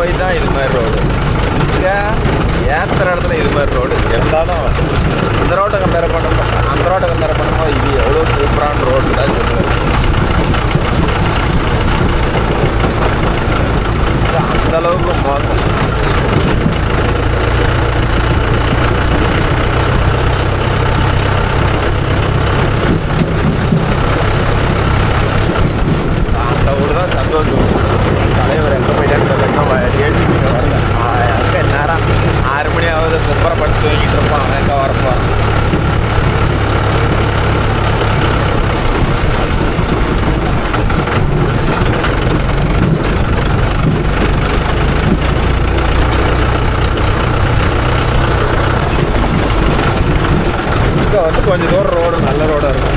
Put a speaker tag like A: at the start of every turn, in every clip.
A: போய் தான் இது மாதிரி ரோடு. இங்கே ஏற்றுற இடத்துல இது மாதிரி ரோடு இருந்தாலும் இந்த ரோட்டை கம்பேர் பண்ணும்போது அந்த ரோட்டை கம்பேர் பண்ணும்போது இது எவ்வளோ சூப்பரான ரோடு தான் சொல்லுவேன். அந்தளவுக்கு மோசம். அந்த ஊர் தான் சந்தோஷம். தலைவர் எங்கே போயிட்டான்னு ஏற்றிட்டு வரல. அங்கே நேரம் 6 மணி ஆகுது, கும்பரப்பட்டு தூங்கிட்டு இருப்பான். அவன் எங்கே வரப்போம். இங்கே வந்து கொஞ்சம் தூரம் ரோடு நல்ல ரோடாக இருக்கும்.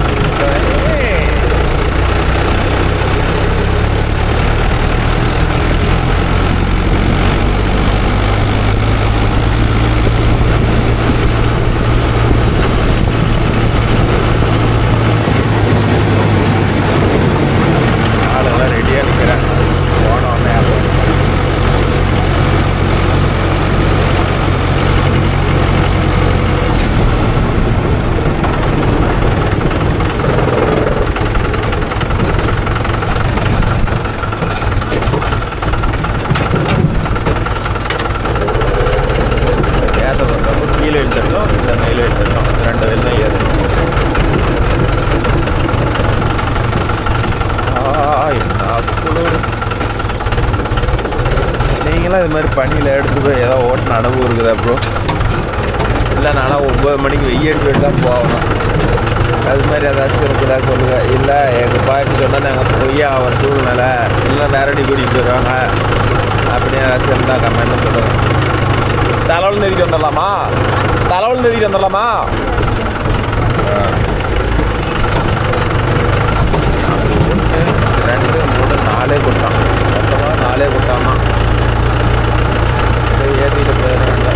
A: ஆளெல்லாம் ரெடியாக நிற்கிறேன். போனோம் கீழே எழுதிடணும், இந்த மேலே எழுதிடணும். 2 வேல் தான் ஏறும். நீங்களாம் இது மாதிரி பணியில் எடுத்து போய் ஏதோ ஓட்டின அனுபவம் இருக்குதா ப்ரோ? இல்லை நானும் 9 மணிக்கு வெய்ய எடுத்துகிட்டு தான் போகணும். அது மாதிரி ஏதாச்சும் இருக்குதா சொல்லுங்கள். இல்லை எங்கள் பாட்டு சொன்னால் நாங்கள் பொய்யா அவர் சூழ்நிலை இல்லைன்னா வேறடி கூட்டிகிட்டு போயிடுவாங்க அப்படின்னு ஏதாச்சும் இருந்தால் கமெண்ட்னு சொல்லுங்கள். தலைவல் நிதிக்கு வந்துடலாமா? தலைவல் நிதிக்கு வந்துடலாமா? 1 2 3 4 கொடுத்தான். மொத்தமாக 4 கொடுத்தாமா. ஏற்றிட்டு போயிடுறாங்க.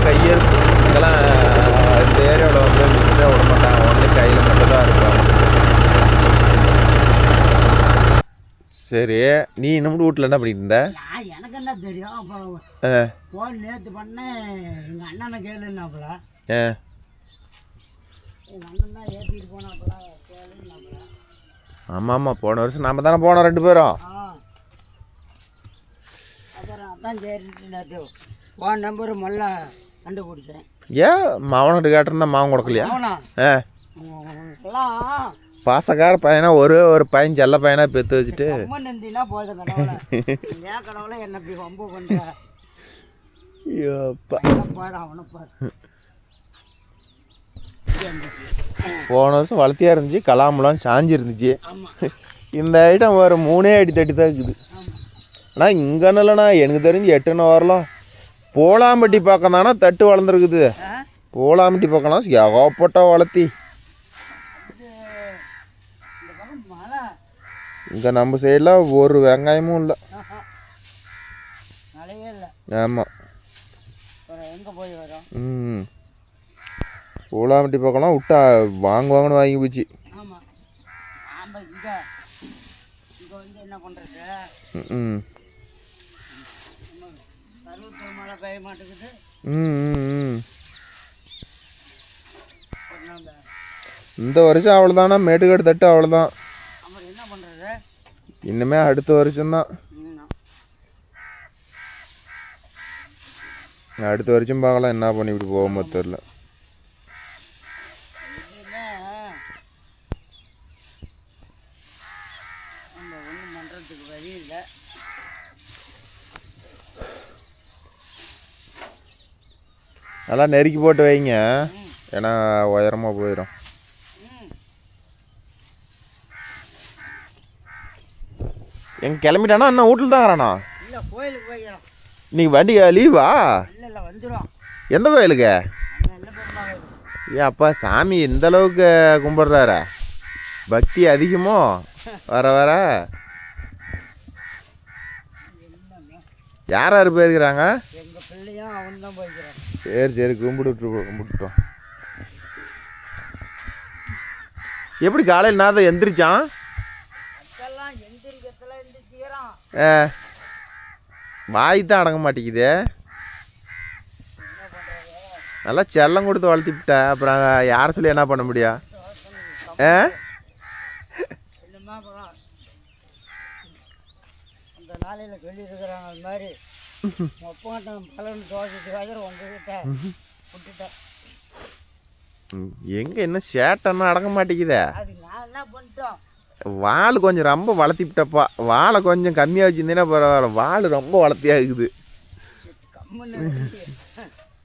A: கையெழுத்து இதெல்லாம் இந்த ஏரியாவில் வந்து மிஷினே விட மாட்டாங்க. ஒன்லி கையில் மட்டும் தான் இருப்பாங்க. சரி, நீ இன்னும் வீட்டில் என்ன பண்ணிட்டு இருந்த?
B: எனக்கு என்ன தெரியும். அப்புறம் ஃபோன் நேற்று பண்ணேன். எங்கள் அண்ணனை கேளுன்னாப்புல. எங்கள் அண்ணன் தான் ஏற்றிட்டு போனாப்புல கேளுன்னாப்புல.
A: ஆமாம் ஆமாம், போன வருஷம் நாம் தானே போனோம் 2 பேரும்.
B: அப்புறம் அதான் சரிட்டு நேற்று ஃபோன் நம்பரு மொல்ல கண்டுபிடிச்சேன்.
A: ஏன் மாவன்கிட்ட கேட்டிருந்தா மாவன் கொடுக்கலையா? பாசக்கார பையனா ஒரு பையன் செல்ல பையனா பெற்று வச்சுட்டு
B: நந்தினா போதும். கடவுளை ஏன் கடவுளை என்ன இப்படி ரொம்ப பண்ணுற? பாரு அவனை பாரு.
A: போன வருஷம் வளர்த்தியா இருந்துச்சு, கலாமலாம் சாஞ்சி இருந்துச்சு. இந்த ஐட்டம் ஒரு 3 அடி தட்டி தான் இருக்குது. ஆனால் இங்கன்னு இல்லைண்ணா, எனக்கு தெரிஞ்சு 8 வரலாம். போலாம்பட்டி பக்கம் தானே தட்டு வளர்ந்துருக்குது. போலாம்பட்டி பக்கம்லாம் ஏகப்பட்ட வளர்த்தி. இங்கே நம்ம சைடில் ஒரு வெங்காயமும் இல்லை. ஆமாம். பூலாம்பட்டி பக்கம்லாம் விட்டா வாங்குவாங்கன்னு வாங்கி போச்சு. இந்த வருஷம் அவ்வளோதானா, மேட்டுக்காடு தட்டு அவ்வளோதான். இன்னுமே அடுத்த வருஷம்தான். அடுத்த வருஷம் பார்க்கலாம் என்ன பண்ணிவிட்டு போகும்போது தெரில. நல்லா நெருக்கி போட்டு வைங்க, ஏன்னா உயரமாக போயிடும். எங்கே கிளம்பிட்டானா? இன்னும் வீட்டில் தான் இருக்கிறானா? இன்னைக்கு வண்டி லீவா? எந்த கோயிலுக்கு? ஏன் அப்பா சாமி இந்த அளவுக்கு கும்பிடுறாரு, பக்தி அதிகமோ வர வர? யார் யார் போயிருக்கிறாங்க? சரி சரி, கும்பிட்டுட்டோம். எப்படி காலையில் நான் தான் எந்திரிச்சான்? வாய் தான் அடங்க மாட்டேங்குது. நல்லா செல்லம் கொடுத்து வளர்த்திவிட்ட, அப்புறம் யாரை சொல்லி என்ன பண்ண முடியும்?
B: அந்த நாளையில் சொல்லியிருக்கிறாங்க அது மாதிரி ஒப்பகட்டம் பலன் தோசத்துக்காக உங்ககிட்ட விட்டுட்டேன்.
A: எங்க இன்னும் சேட்டன்னா அடங்க மாட்டேங்குதே.
B: அது நான் என்ன பண்ணிட்டோம்,
A: வால் கொஞ்சம் ரொம்ப வளர்த்திவிட்டப்பா. வாழை கொஞ்சம் கம்மியாக வச்சுருந்தீங்கன்னா பரவாயில்ல, வால் ரொம்ப வளர்த்தியாக இருக்குது.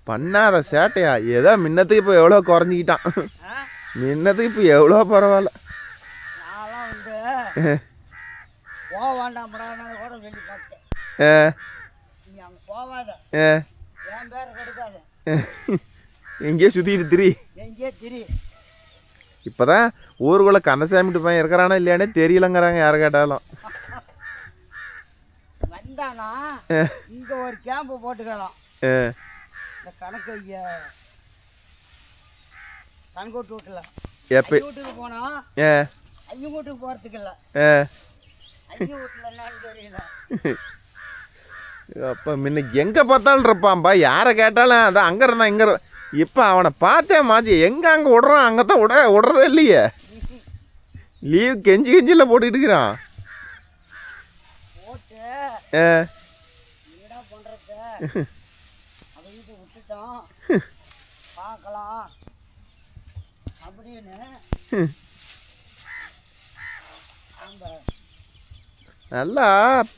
A: பண்ணாத சேட்டையா ஏதோ முன்னத்துக்கு இப்போ எவ்வளோ குறைஞ்சிக்கிட்டான். முன்னத்துக்கு இப்போ எவ்வளோ பரவாயில்ல.
B: நான்லாம் வந்து போக வேண்டாம்டா கூட சொல்லி பார்த்தேன். நீ அங்கே போகாத, என் பேரை கெடுக்காத,
A: எங்கேயோ சுற்றிட்டு திரி,
B: எங்கேயே திரி.
A: இப்போதான் ஊருக்குள்ள கந்தசாமிட்டு பையன் இருக்கிறானா இல்லையானே தெரியலங்கிறாங்க யாரை கேட்டாலும்.
B: வந்தானா இங்கே ஒரு கேம்பு போட்டுக்கலாம். இந்த கணக்கு கணக்கோட்டு வீட்டில் எப்போ வீட்டுக்கு போனோம், ஐயா வீட்டுக்கு போகிறதுக்கு இல்லை, ஐயா வீட்டில் என்னன்னு தெரியல.
A: அப்போ முன்ன எங்கே பார்த்தாலும் இருப்பான்பா, யாரை கேட்டாலும் அதான் அங்கே இருந்தான் இங்கே. இப்போ அவனை பார்த்தே மாச்சி எங்கே அங்கே விடுறான், அங்கே தான் விடுறதே இல்லையே. லீவ் கெஞ்சி கெஞ்சியில் போட்டுக்கிட்டு இருக்கிறான்.
B: போட்டு என்னடா பண்ணுறது, அதை வீட்டு விட்டுட்டோம் பார்க்கலாம் அப்படின்னு
A: நல்லா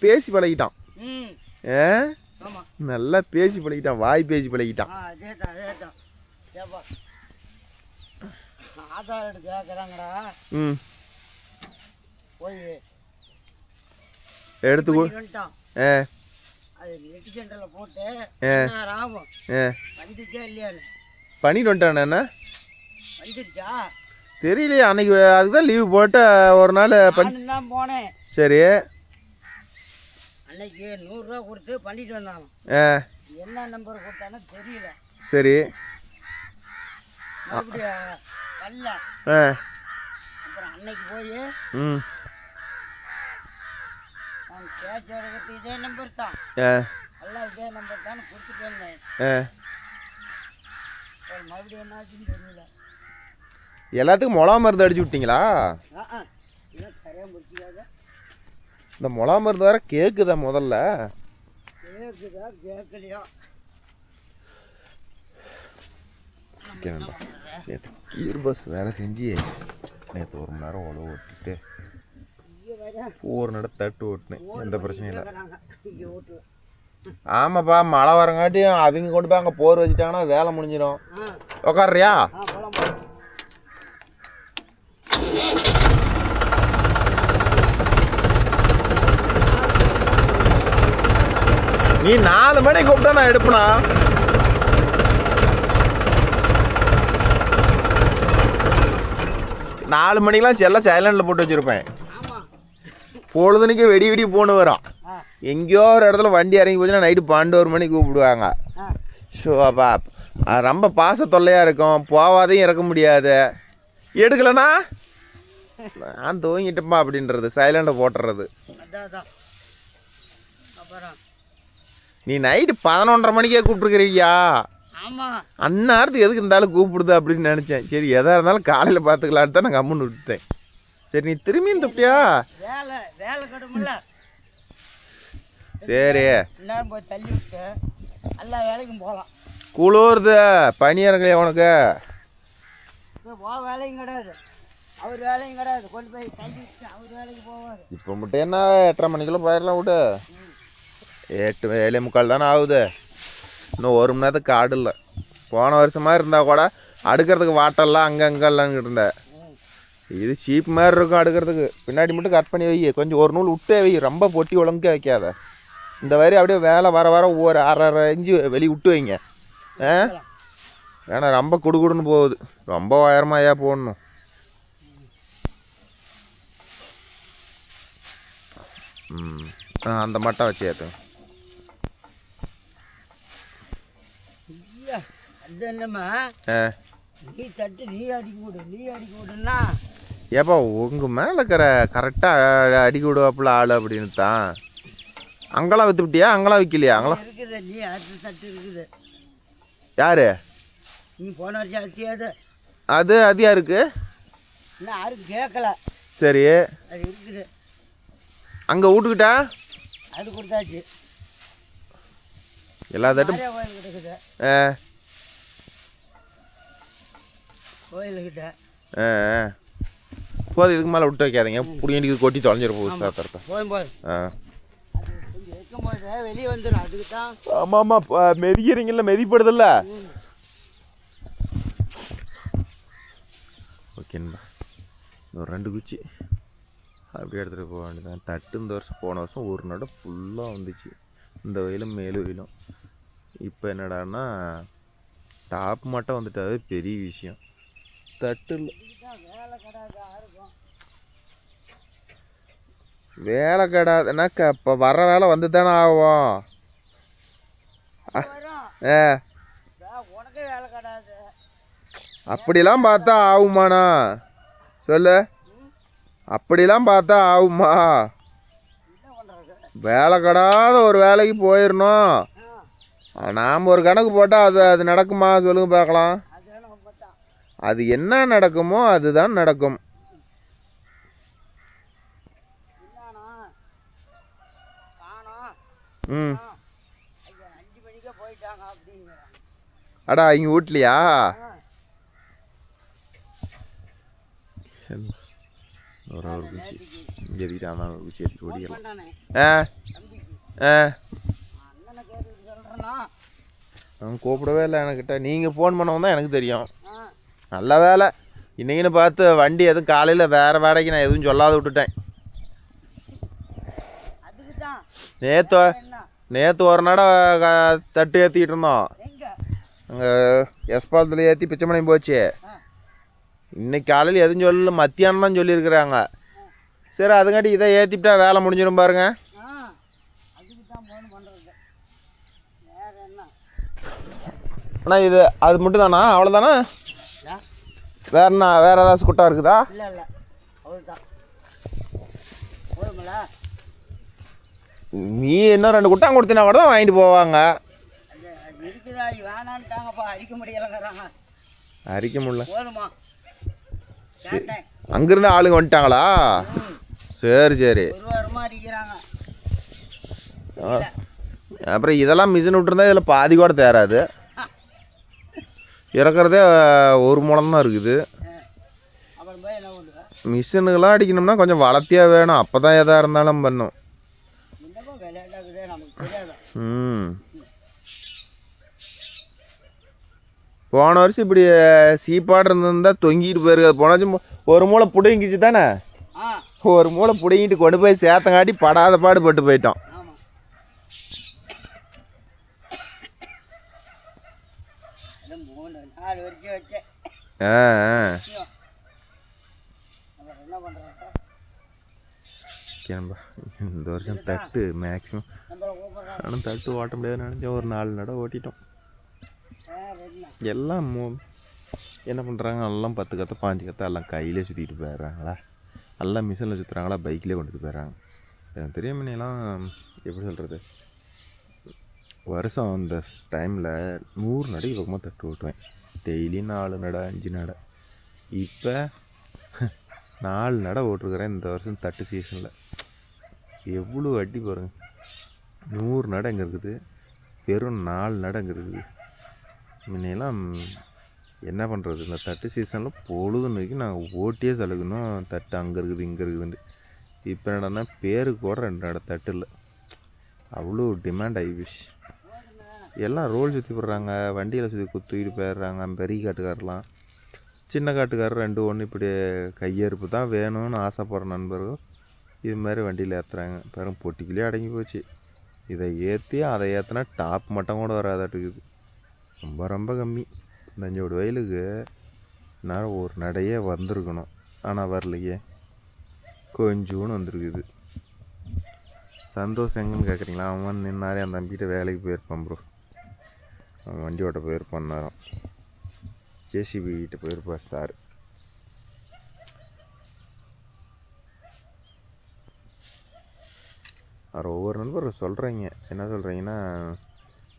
A: பேசி பழகிட்டான்.
B: ஆமாம்,
A: நல்லா பேசி பழகிட்டான், வாய் பேசி பழகிட்டான்.
B: அதேதான் அதேதான். ஏப்பா ஆதார் எடுத்து கேட்குறாங்கடா, போய்
A: எடுத்து
B: வந்துட்டான். அது நெட் சென்டரில் போட்டு ஆகும், வந்துச்சா இல்லையான்னு
A: பண்ணிட்டு வந்துட்டான். என்ன
B: வந்துருச்சா
A: தெரியலையே, அன்னைக்கு அதுதான் லீவு போட்டு ஒரு நாள்
B: பண்ணி தான் போனேன்.
A: சரி,
B: அன்னைக்கு 100 ரூபா கொடுத்து பண்ணிட்டு வந்தாங்க. என்ன நம்பர் கொடுத்தானோ தெரியல.
A: சரி,
B: மறுபடியும் வரல. அப்புறம் அன்னைக்கு போய் நான் கேஷ் எடுக்கிறது இதே நம்பர் தான், எல்லாம் இதே நம்பர் தான் கொடுத்துட்டு வந்தேன். மறுபடியும் என்னாச்சுன்னு தெரியல.
A: எல்லாத்துக்கும் மிளகா மருந்து அடிச்சு விட்டீங்களா?
B: சரியாக முடிச்சுக்காத.
A: இந்த மிளகா மருந்து வேற கேட்குதா முதல்ல?
B: கேட்குதா கேட்கலையா?
A: நேற்று கீர் பஸ் வேலை செஞ்சு நேற்று 1 மணி நேரம் உழவு ஓட்டிட்டு ஒரு நட தட்டு ஓட்டினேன், எந்த பிரச்சனையும் இல்லை. ஆமாப்பா, மழை வரங்காட்டியும் அவங்க கொண்டு போய் அங்கே போர் வச்சுட்டாங்கன்னா வேலை முடிஞ்சிடும். உக்காடுறியா? நீ 4 மணிக்கு கூப்பிட்டா நான் எடுப்பேனா? நாலு மணிக்கெலாம் செல்ல சைலண்டில் போட்டு வச்சுருப்பேன். பொழுதுனிக்கு வெடி வெடி போன்னு வரும். எங்கேயோ ஒரு இடத்துல வண்டி இறங்கி போச்சுன்னா நைட்டு 12 மணிக்கு கூப்பிடுவாங்க. ஸோ அப்பா ரொம்ப பாச தொல்லையாக இருக்கும், போவாதையும் இறக்க முடியாது. எடுக்கலைண்ணா நான் தூங்கிட்டப்பா அப்படின்றது, சைலண்டை போட்டுறது. நீ நைட்டு 11:30 மணிக்கே கூப்பிட்டுருக்கிறியா? அந்நேரத்துக்கு எதுக்கு இருந்தாலும் கூப்பிடுது அப்படின்னு நினச்சேன். சரி, எதாக இருந்தாலும் காலையில் பார்த்துக்கலான்னு தான் நான் கம்முன்னு விட்டுட்டேன். சரி, நீ திரும்பியும் தப்பியா? சரி,
B: போய் தள்ளி விட்டு எல்லா வேலைக்கும் போகலாம்.
A: குளிருது, பனி இறங்கலையா உனக்கு?
B: வேலையும் கிடையாது, அவர் வேலையும் கிடையாது, கொண்டு போய் தள்ளி விட்டு அவர் வேலைக்கு போவார்.
A: இப்போ மட்டும் என்ன 8:30 மணிக்கெல்லாம் போயிடலாம் விடு. 7:45 தானே ஆகுது. இன்னும் 1 மணி நேரத்துக்கு காடு இல்லை. போன வருஷமாக இருந்தால் கூட அடுக்கிறதுக்கு வாட்டெல்லாம் அங்கெல்லாம் இருந்தேன். இது சீப் மாதிரி இருக்கும் அடுக்கிறதுக்கு. பின்னாடி மட்டும் கட் பண்ணி வை, கொஞ்சம் ஒரு நூல் விட்டே வை, ரொம்ப பொட்டி உழங்க வைக்காத. இந்த மாதிரி அப்படியே வேலை வர வர ஒவ்வொரு 1/2 இன்ச்சு வெளியே விட்டு வைங்க. ஏன்னா ரொம்ப குடுகுடுன்னு போகுது, ரொம்ப உயரமாயா போடணும். அந்த மட்டை வச்சு ஏற்றுங்க.
B: அது என்னம்மா, நீ தட்டு நீ அடிக்க விடு, நீ அடிக்க விடுன்னா
A: ஏப்பா உங்கள் மேலே இருக்கிற கரெக்டாக அடிக்க விடுவாப்புல ஆள் அப்படின்னு தான். அங்கெல்லாம் விற்று விட்டியா? அங்கெல்லாம் விற்கலையா? அங்கெல்லாம்
B: இருக்குது. நீ அடுத்த தட்டு இருக்குது.
A: யாரு
B: நீ போன வருஷம் அரிசியாது
A: அது யாருக்கு?
B: இன்னும் யாரும் கேட்கல.
A: சரி,
B: அது இருக்குது.
A: அங்கே வீட்டுக்கிட்டா
B: அது கொடுத்தாச்சு.
A: எல்லா தட்டும்
B: கோயில் கிடக்குது. கோயிலுக்கிட்ட
A: போதும். இதுக்கு மேலே விட்டு வைக்காதீங்க. புடிங்கிட்டு கொட்டி தொலைஞ்சிரு போகுது சாத்திரத்தை.
B: போகும்போது அது கொஞ்சம் வைக்கும்போது வெளியே வந்துடும். அதுக்கு தான்.
A: ஆமாம் ஆமாம், மெதிக்கிறீங்கல்ல, மெதிப்படுதில்ல. ஓகேண்ணா, ஒரு 2 குச்சி அப்படியே எடுத்துகிட்டு போக வேண்டியதான். தட்டு இந்த வருஷம் போன வருஷம் ஒரு நடை ஃபுல்லாக வந்துச்சு. இந்த வயலும் மேலு வயலும். இப்போ என்னடான்னா டாப் மட்டும் வந்துட்டாவே பெரிய விஷயம். தட்டு இல்லை, வேலை கிடையாதுன்னா இப்போ வர வேலை வந்து தானே ஆகும்.
B: உனக்கே வேலை கிடையாது.
A: அப்படிலாம் பார்த்தா ஆகுமாண்ணா சொல்லு? அப்படிலாம் பார்த்தா ஆகுமா? வேலை கிடையாத ஒரு வேலைக்கு போயிடணும். நாம் ஒரு கணக்கு போட்டால் அது நடக்குமா சொல்லுங்க பார்க்கலாம். அது என்ன நடக்குமோ அதுதான் நடக்கும். ம், அடா இங்கே வீட்லையா? ஒரு குச்சி இங்கே எதிக்கிட்டாம ஒரு குச்சி எடுத்து ஓடிடலாம். அவன் கூப்பிடவே இல்லை என்கிட்ட. நீங்கள் ஃபோன் பண்ணவும் தான் எனக்கு தெரியும். நல்ல வேலை இன்னைக்குன்னு பார்த்து வண்டி எதுவும் காலையில் வேறு வேலைக்கு நான் எதுவும் சொல்லாத விட்டுட்டேன். நேற்று ஒரு நட தட்டு ஏற்றிக்கிட்டு இருந்தோம். அங்கே எஸ்பாலத்தில் ஏற்றி பிச்சைமணி போச்சு. இன்னைக்கு காலையில் எதுவும் சொல்லல, மத்தியானம் தான் சொல்லியிருக்கிறாங்க. சரி, அதுங்காட்டி இதை ஏற்றிவிட்டா வேலை முடிஞ்சிடும் பாருங்க. அண்ணா இது அது மட்டும் தானா? அவ்வளோதானா? வேறண்ணா வேறு ஏதாச்சும் குட்டா இருக்குதா?
B: இல்லை இல்லை, அவ்வளோதான்.
A: நீ இன்னும் 2 குட்டாங்க கொடுத்தினா கூட தான் வாங்கிட்டு போவாங்க.
B: இருக்குதா? வேணான்ட்டாங்கப்பா, அரிக்க முடியலைங்கிறாங்க.
A: அரிக்க முடியல.
B: போதுமா?
A: அங்கிருந்து ஆளுங்க வந்துட்டாங்களா? சரி சரி.
B: ஒரு வாரமாக அரிக்கிறாங்க.
A: அப்புறம் இதெல்லாம் மிஷின் விட்டுருந்தா இதில் பாதி கூட தேராது. இறக்குறதே ஒரு முழம் தான் இருக்குது. மிஷினுக்கெல்லாம் அடிக்கணும்னா கொஞ்சம் வளர்த்தியாக வேணும். அப்போ தான் எதாக இருந்தாலும் பண்ணும். போன வருஷம் இப்படி சீப்பாடு இருந்திருந்தா தொங்கிட்டு போயிருக்காது. போனாச்சும் ஒரு மூளை பிடுங்கிச்சு தானே. ஒரு மூளை பிடுங்கிட்டு கொண்டு போய் சேத்தங்காட்டி படாத பாடு பட்டு போயிட்டோம். இந்த வருஷம் தட்டு மேக்ஸிமம் ஆனால் தட்டு ஓட்ட முடியாது நினச்சேன். ஒரு 4 நடை ஓட்டிட்டோம். எல்லாம் என்ன பண்ணுறாங்க, எல்லாம் 10 கத்தை 5 கத்தை எல்லாம் கையிலே சுற்றிட்டு போயிடுறாங்களா, எல்லாம் மிஷினில் சுற்றுறாங்களா, பைக்கிலே கொண்டுட்டு போயிடுறாங்க. எனக்கு தெரிய முன்னெல்லாம் எப்படி சொல்கிறது, வருஷம் அந்த டைமில் 100 நடை பக்கமாக தட்டு ஓட்டுவேன். டெய்லி 4 நடை 5 நடை. இப்போ 4 நடை ஓட்டுருக்குறேன் இந்த வருஷம் தட்டு சீசனில். எவ்வளோ அடி பாருங்க. 100 நடை எங்கே இருக்குது, வெறும் 4 நடை எங்கே இருக்குது. முன்னெல்லாம் என்ன பண்ணுறது, இந்த தட்டு சீசனில் பொழுதுன்னைக்கு நாங்கள் ஓட்டியே செலக்கணும். தட்டு அங்கே இருக்குது இங்கே இருக்குதுன்ட்டு. இப்போ என்னடனா பேருக்கு கூட 2 நடை தட்டு இல்லை. அவ்வளோ டிமாண்ட் ஆகிடுச்சு. எல்லாம் ரோல் சுற்றி போடுறாங்க, வண்டியில் சுற்றி தூக்கிட்டு போயிடுறாங்க. பெரிய காட்டுக்காரெலாம் சின்ன காட்டுக்காரர் 2 1 இப்படி கையறுப்பு தான் வேணும்னு ஆசைப்படுற நண்பர்கள் இது மாதிரி வண்டியில் ஏற்றுறாங்க. பாருங்க பொட்டிக்குள்ளேயே அடங்கி போச்சு. இதை ஏற்றி அதை ஏற்றினா டாப் மட்டும் கூட வராதாட்டுக்குது. ரொம்ப ரொம்ப கம்மி. 5 வயலுக்கு நேரம் ஒரு நடையே வந்திருக்கணும், ஆனால் வரலையே, கொஞ்சோன்னு வந்திருக்குது. சந்தோஷம் எங்கன்னு கேட்குறீங்களா? அவன் நின்னாரே அந்த தம்பிகிட்ட வேலைக்கு போயிருப்பான் ப்ரோ. அவன் வண்டி ஓட்ட போயிருப்பான் நேரம். ஜேசிபி கிட்ட போயிருப்பார் சார். அவர் ஒவ்வொரு நண்பர் சொல்கிறீங்க, என்ன சொல்கிறீங்கன்னா,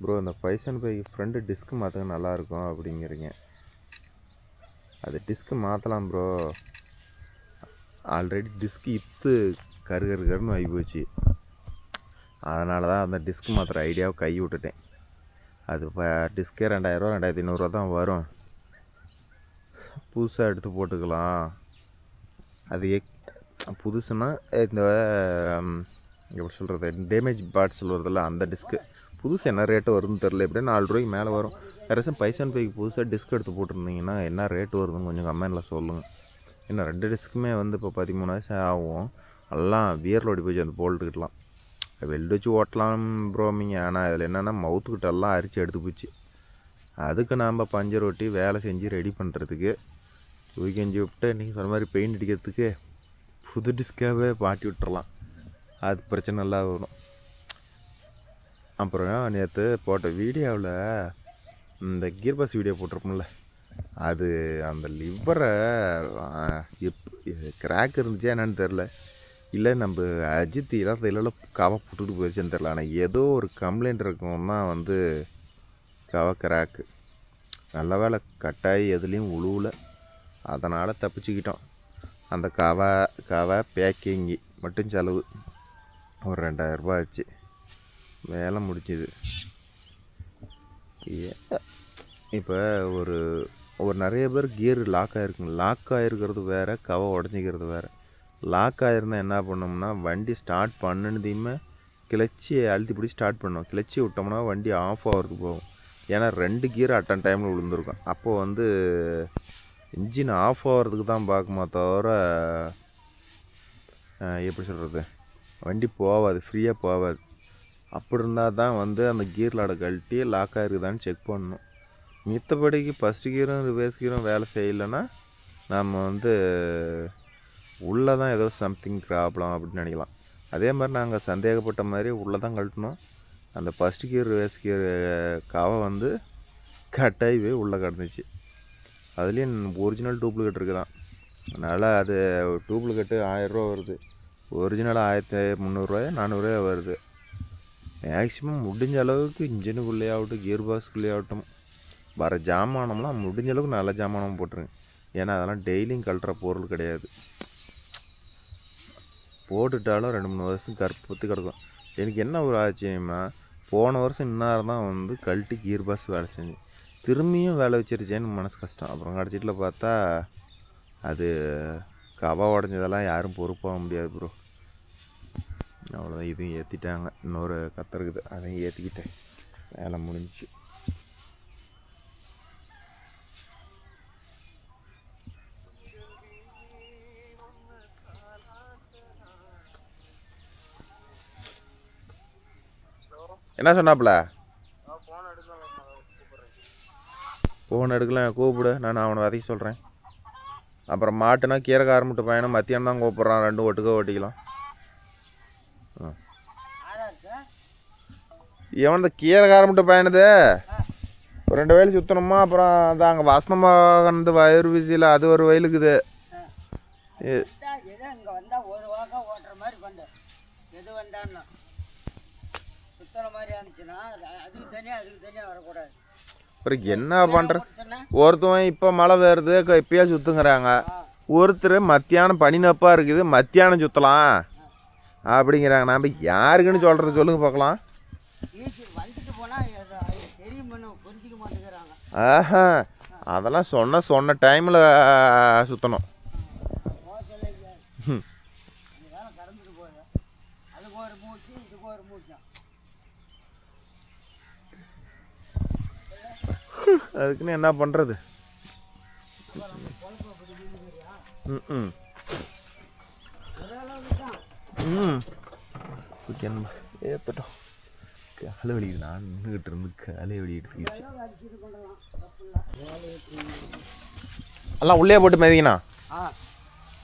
A: ப்ரோ இந்த பைசன் பை ஃப்ரெண்டு டிஸ்க்கு மாற்றுங்க நல்லாயிருக்கும் அப்படிங்கிறீங்க. அது டிஸ்க்கு மாற்றலாம் ப்ரோ. ஆல்ரெடி டிஸ்க்கு இத்து கருன்னு ஆகி போச்சு. அதனால தான் அந்த டிஸ்க் மாற்றுற ஐடியாவை கை விட்டுட்டேன். அது இப்போ டிஸ்கே 2000 2500 தான் வரும். புதுசாக எடுத்து போட்டுக்கலாம். அது புதுசுன்னா இந்த எப்படி சொல்கிறது, டேமேஜ் பார்ட்ஸ் வருதில்ல அந்த டிஸ்க்கு புதுசு என்ன ரேட்டு வருதுன்னு தெரில. எப்படியும் 4 ரூபாய்க்கு மேலே வரும். யாராச்சும் பைசன் பைக்கு புதுசாக டிஸ்க் எடுத்து போட்டிருந்தீங்கன்னா என்ன ரேட்டு வருதுன்னு கொஞ்சம் கமெண்டில் சொல்லுங்கள். ஏன்னா 2 டிஸ்க்குமே வந்து இப்போ 13,000 ஆகும். எல்லாம் வியரில் ஓடி போச்சு அந்த போல்ட்டுக்கிட்டலாம். வெல்டு வச்சு ஓட்டலாம் ப்ரோமிங்க. ஆனால் அதில் என்னென்னா மவுத்துக்கிட்டெல்லாம் அரிச்சு எடுத்து போச்சு. அதுக்கு நாம் பஞ்சர் ஒட்டி வேலை செஞ்சு ரெடி பண்ணுறதுக்கு தூக்கி விட்டு நீங்கள் சொன்ன மாதிரி பெயிண்ட் அடிக்கிறதுக்கு புது டிஸ்காகவே மாட்டி விட்டுறலாம். அது பிரச்சனை எல்லாம் வரும். அப்புறம் நேற்று போட்ட வீடியோவில் இந்த கீர் பாஸ் வீடியோ போட்டிருப்போம்ல, அது அந்த லிவரை கிராக் இருந்துச்சா என்னன்னு தெரில, இல்லை நம்ம அஜித் இல்லைல்ல கவை போட்டுட்டு போயிடுச்சுன்னு தெரில. ஆனால் ஏதோ ஒரு கம்ப்ளைண்ட் இருக்கணும்னா வந்து கவை கிராக்கு. நல்ல வேலை கட்டாயி எதுலேயும் உழுவலை, அதனால் தப்பிச்சுக்கிட்டோம். அந்த கவை பேக்கிங்கி மட்டும் செலவு ஒரு 2000 ரூபா ஆச்சு. வேலை முடிச்சுது. இப்போ ஒரு நிறைய பேர் கியர் லாக் ஆகிருக்குங்க. லாக் ஆகிருக்கிறது வேறு, கவை உடஞ்சிக்கிறது வேறு. லாக் ஆகிருந்தால் என்ன பண்ணோம்னா வண்டி ஸ்டார்ட் பண்ணினதையுமே கிளச்சி அழுத்தி பிடிச்சி ஸ்டார்ட் பண்ணோம். கிளச்சி விட்டோம்னா வண்டி ஆஃப் ஆகிறதுக்கு போகும். ஏன்னா 2 கியர் அட்டன் டைமில் விழுந்துருக்கும். அப்போது வந்து இன்ஜின் ஆஃப் ஆகிறதுக்கு தான் பார்க்குமா தவிர எப்படி சொல்கிறது, வண்டி போகாது, ஃப்ரீயாக போகாது. அப்படி இருந்தால் தான் வந்து அந்த கியர் லாடை கழட்டி லாக் ஆகிருக்குதான்னு செக் பண்ணணும். மித்தபடிக்கு ஃபஸ்ட்டு கியரும் ரிவர்ஸ் கியரும் வேலை செய்யலைன்னா நம்ம வந்து உள்ளே தான் ஏதோ சம்திங் ப்ராப்ளம் அப்படின்னு நினைக்கலாம். அதே மாதிரி நாங்கள் சந்தேகப்பட்ட மாதிரி உள்ளே தான் கழட்டினோம். அந்த ஃபஸ்ட்டு கியர் ரிவர்ஸ் கியர் கவை வந்து கட்டாகி போய் உள்ளே கிடந்துச்சு. அதுலேயும் ஒரிஜினல் டூப்ளிகேட் இருக்குதான். அதனால் அது டூப்ளிகேட்டு 1000 ரூபா வருது. ஒரிஜினல் 1300 400 வருது. மேக்ஸிமம் முடிஞ்ச அளவுக்கு இன்ஜினுக்குள்ளேயாகட்டும் கியர் பாக்ஸ்குள்ளேயாகட்டும் வர ஜாமானம்லாம் முடிஞ்ச அளவுக்கு நல்ல ஜாமானம் போட்டுருங்க. ஏன்னா அதெல்லாம் டெய்லியும் கழட்டுற பொருள் கிடையாது. போட்டுட்டாலும் 2-3 வருஷம் கற்பூத்தி கிடக்கும். எனக்கு என்ன ஒரு ஆச்சரியமா, போன வருஷம் இன்னார் தான் வந்து கழட்டி கியர் பாக்ஸ் வேலை செஞ்சு திரும்பியும் வேலை வச்சிருச்சேன்னு மனசு கஷ்டம். அப்புறம் கடைச்சிட்டில் பார்த்தா அது கவா உடஞ்சதெல்லாம் யாரும் பொறுப்பாக முடியாது ப்ரோ. அவ்வளோதான். இதையும் ஏற்றிட்டாங்க. இன்னொரு கத்தருக்குது, அதையும் ஏற்றிக்கிட்டேன். வேலை முடிஞ்சிச்சு. என்ன சொன்னாப்புல? ஃபோன் எடுக்கலாம், கூப்பிடு, நான் அவனை வதைக்க சொல்கிறேன். அப்புறம் மாட்டுனா கீரை காரமுட்டு பையனை மத்தியானம் தான் கூப்பிட்றான். 2 ஒட்டுக்க ஓட்டிக்கலாம். இவன் இந்த கீரை காரமுட்டு பையனுது 2 வயல் சுற்றணுமா. அப்புறம் அந்த அங்கே வாசனமாக வந்து வயிறு விசியில் அது ஒரு வயலுக்குது. அப்புறம் என்ன பண்ணுறது, ஒருத்தவன் இப்போ மழை வருது இப்பயே சுற்றுங்கிறாங்க, ஒருத்தர் மத்தியானம் பனினப்பாக இருக்குது மத்தியானம் சுற்றலாம் அப்படிங்கிறாங்க. நாம் யாருக்குன்னு சொல்கிறது சொல்லுங்க பார்க்கலாம். ஆஹா, அதெல்லாம் சொன்ன டைமில் சுற்றணும். அதுக்குன்னு என்ன பண்ணுறது. ஏற்றட்டும். காலை வலிக்குது. நான் நின்றுக்கிட்டு இருந்து காலை வலிக்கிட்டு எல்லாம் உள்ளே போட்டு மேதிங்கண்ணா.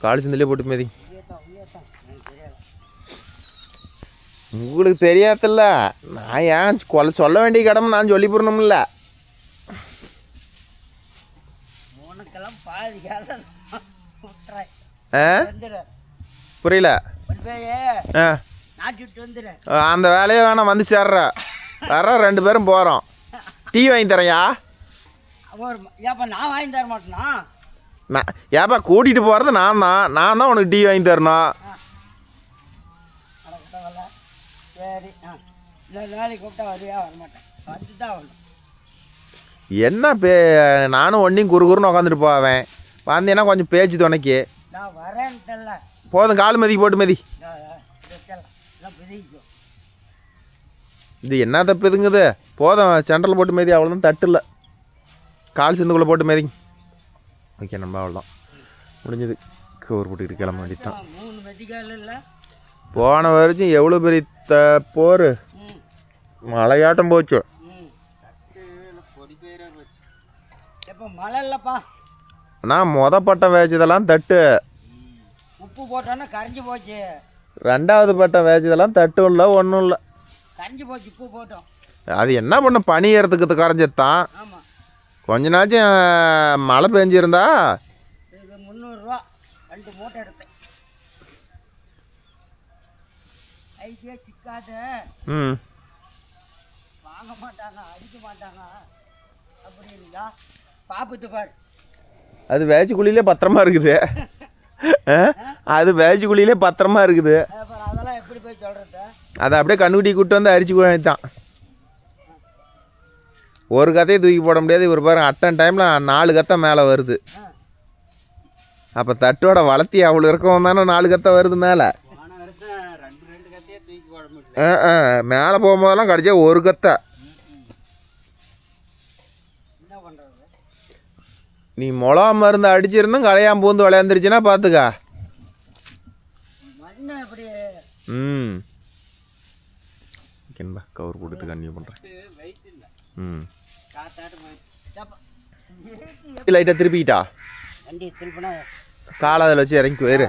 A: காலி சந்திலே போட்டு மேதி. உங்களுக்கு தெரியாதுல்ல, நான் ஏன் சொல்ல வேண்டிய கடமை நான் சொல்லி போடணும்ல. புரியல.
B: நாட்டி விட்டு வந்துடு.
A: அந்த வேலையே வேணாம், வந்து சேர்ற வர 2 பேரும் போகிறோம். டீ வாங்கி தரையா?
B: ஏப்பா நான் வாங்கி தர மாட்டேனா?
A: நான் ஏப்பா கூட்டிகிட்டு போகிறது நான் தான் உனக்கு டீ வாங்கி தரணும்.
B: சரி இல்லை நாளைக்கு கூப்பிட்டா வரியா? வரமாட்டேன், வந்து தான் வரணும்.
A: என்ன நானும் ஒன்றையும் குறுகுறுன்னு உட்காந்துட்டு போவேன். வந்தேன்னா கொஞ்சம் பேச்சு துணைக்கு.
B: நான் வரேன்ட்டல.
A: போதும், கால் மதிக்கு போட்டு மதி. இது என்ன தப்பு இதுங்குது? போதும், சென்ட்ரல் போட்டு மதி, அவ்வளோதான். தட்டு இல்லை, கால் சிந்துக்குள்ளே போட்டு மதிங்க. ஓகே நம்ம அவ்வளோதான் முடிஞ்சது. கவர் போட்டுக்கிட்டு கிளம்ப வேண்டியதான்.
B: 3 மெதிக்கால் இல்லை.
A: போன வரைக்கும் எவ்வளோ பெரிய போர் மழையாட்டம் போச்சு.
B: இப்போ மழை இல்லைப்பா.
A: ஆனால் பட்டம் வேச்சதெல்லாம் தட்டு.
B: உப்பு போட்டோன்னா கரைஞ்சி போச்சு.
A: 2வது பட்டம் வேச்சதெல்லாம் தட்டும் இல்லை, ஒன்றும் இல்லை,
B: கரைஞ்சி போச்சு. உப்பு போட்டோம். அது
A: என்ன பண்ண, பனி ஏறதுக்கு கரைஞ்சதான்.
B: ஆமாம்,
A: கொஞ்ச நாச்சும் மழை பெஞ்சிருந்தா.
B: இது 300 ரூபா 2 மூட்டை எடுத்தேன். ஐடியா சிக்காத. வாங்க மாட்டாங்க, அடிக்க மாட்டாங்க அப்படிங்களா? பாப்பத்து பாரு,
A: அது வேச்சிக்குழியிலே பத்திரமா இருக்குது. அது வேச்சிக்குழியிலே பத்திரமா இருக்குது.
B: அதெல்லாம் எப்படி போய் சொல்கிறது?
A: அதை அப்படியே கண்ணுக்குட்டி கூட்டு வந்து அரிச்சு தான். ஒரு கத்தையை தூக்கி போட முடியாது. இவர் பாருங்க, அட்டன் டைமில் 4 கத்தை மேலே வருது. அப்போ தட்டோட வளர்த்தி அவ்வளோ இருக்கவும் தானே 4 கத்தை வருது மேலே. மேலே போகும்போதெல்லாம் கடிச்சா 1 கத்தை. நீ மிளகா மருந்து அடிச்சிருந்தும் களையாம பூந்து விளையாந்துருச்சுன்னா பார்த்துக்கா. ஓகேன்பா, கவர் போட்டுட்டு கன்னியூ பண்ணுறேன். லைட்டாக திருப்பிக்கிட்டா காலை அதில் வச்சு இறங்கி போயிரு.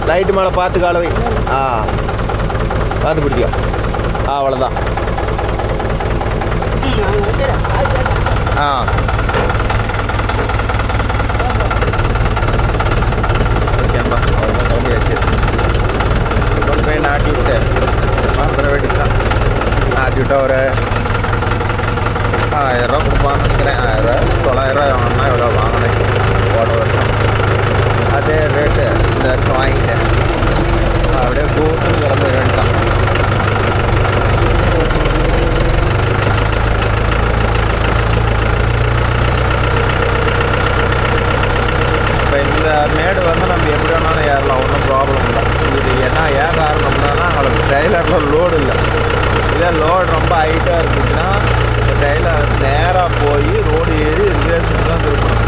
A: லைட்டு மேலே பார்த்து காலவை. பார்த்து பிடிச்சிக்கோ. அவ்வளோதான். ஓகேம்பா, அவ்வளோதான், கிளம்பியாச்சு. கொண்டு போய் நாட்டி விட்டு அப்புறம் வேண்டியதுதான். நாட்டி விட்டால் ஒரு 1000 ரூபா கொடுப்பான்னு நினைக்கிறேன். 1000 900 வாங்கினா இவ்வளோ வாங்கினேன் போன வருஷம். அதே ரேட்டு இந்த வருஷம் வாங்கிட்டேன். அப்படியே கூட்டு கிளம்ப வேண்டாம். இப்போ இந்த மேடு வந்து நம்ம எப்படி வேணாலும் ஏறலாம், ஒன்றும் ப்ராப்ளம் இல்லை. இது ஏன்னா ஏன் காரணம்னா அவங்களுக்கு ட்ரெய்லரில் லோடு இல்லை. இதே லோடு ரொம்ப ஹைட்டாக இருந்துச்சுன்னா இந்த ட்ரெய்லர் நேராக போய் ரோடு ஏறி ரிவேர்ஸுக்கு தான் திருப்பணும்.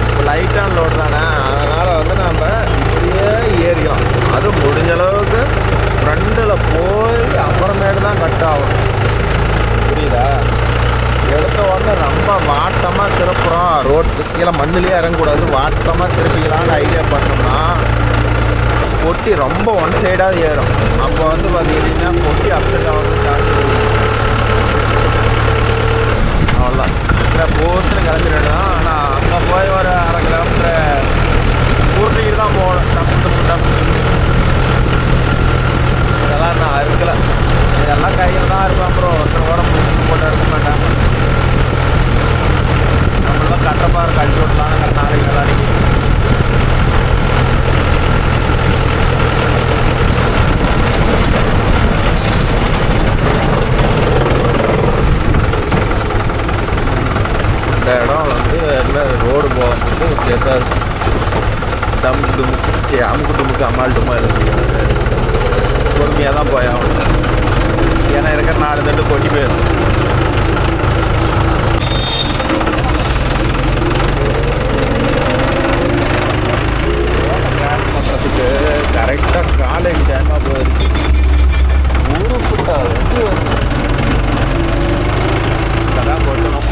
A: இப்போ லைட்டான லோடு தானே, அதனால் வந்து நம்ம இப்படியே ஏறிக்கலாம். அது முடிஞ்ச அளவுக்கு ஃப்ரண்டில் போய் அப்புறமேட்டு தான் கட் ஆகும். புரியுதா? எடுத்த உடனே ரொம்ப வாட்டமாக திருப்புறோம், ரோட்டு கீழே மண்ணிலே இறங்கக்கூடாது, வாட்டமாக திருப்பிக்கலான்னு ஐடியா பண்ணோம்னா பொட்டி ரொம்ப ஒன் சைடாக ஏறும். அப்போ வந்து பார்த்தீங்கன்னா பொட்டி அப்செட் ஆகுது. அவ்வளோதான், இல்லை போட்டு கிளம்பிடணும். ஆனால் அங்கே போய் ஒரு 1/2 கிலோமீட்டர் ஊட்டிக்கிட்டு தான் போகணும். டப்பு. இதெல்லாம் நான் இருக்கல, இதெல்லாம் கையில் தான் இருக்கும். அப்புறம் ஒருத்தர் கூட போட்டு எடுக்க மாட்டேன். நம்மளாம் கட்டப்பாறை கழிச்சு விடலான்னு நாளைக்கு நாளைக்கு. இந்த இடம் வந்து எல்லாம் ரோடு போகும்போது கேட்டால் தம் டுமுக்கு அமுக்கு டுமுக்கு அம்மாள் டுமா இருக்குது. பொறுமையாக தான் போயாகணும். ஏன்னா இருக்கிற 4 தட்டு கொட்டி போயிடும். பண்ணுறதுக்கு கரெக்டாக காலேஜ் டைமாக போயிருக்கு. ஊருக்குட்டா வந்து தான் கொட்டணும்.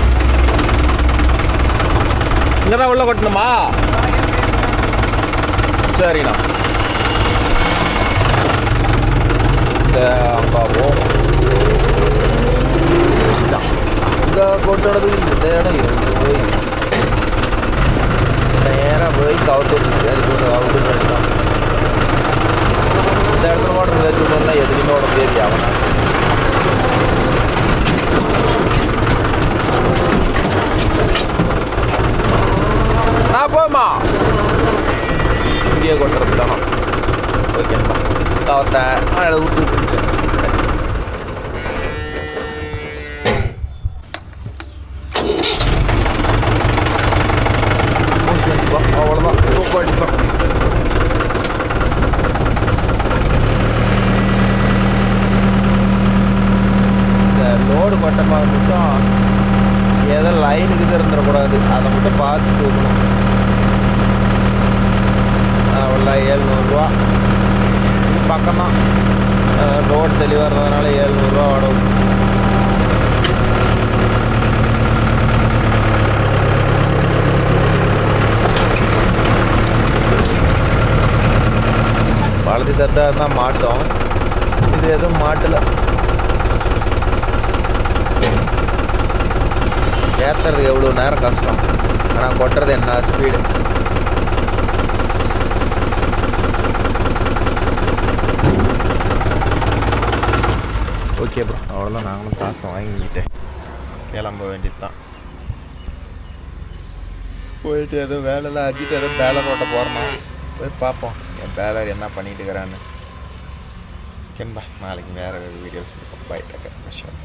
A: இங்கே தான் உள்ள கொட்டணுமா? சரிண்ணா அங்கே போகணும். அங்கே கொட்டது இந்த இடம் இருந்து போய் நேராக போய் கவுத்தூர் கவுத்தூர் வேண்டாம். இந்த இடத்துல ஓடுற வேற்றுலாம் எதுலையுமே ஓட முடியாது அவனா. நான் போமா இங்கே கொட்டுறது தானோ ஓகேப்பா கவத்தை விட்டு அவ்வளோதான் தூக்கம் அடிப்பேன். இந்த லோடு கொட்டமாக மட்டும் ஏதோ லைனுக்கு இருந்துடக்கூடாது, அதை மட்டும் பார்த்து தூக்கணும். அவ்வளோ 700 பக்கம்தான். ரோடு தெளிவாக இருந்ததுனால 700 வாடகை. பழுதி தட்டாக இருந்தால் மாட்டோம், இது எதுவும் மாட்டலை. ஏற்றுறதுக்கு எவ்வளோ நேரம் கஷ்டம், ஆனால் கொட்டுறது என்ன ஸ்பீடு. ஓகே ப்ரோ, அவ்வளோதான். நாங்களும் காசு வாங்கிக்கிட்டு கிளம்ப வேண்டியது தான். போயிட்டு எதுவும் வேலைலாம் அஜிட்டு எதுவும் பேலர் ஓட்ட போகிறோம், போய் பார்ப்போம் என் பேலர் என்ன பண்ணிட்டு இருக்கிறான்னு. ஓகேம்பா, நாளைக்கு வேறு வீடியோஸ் இருக்கும். பை டக்கர் விஷயம்.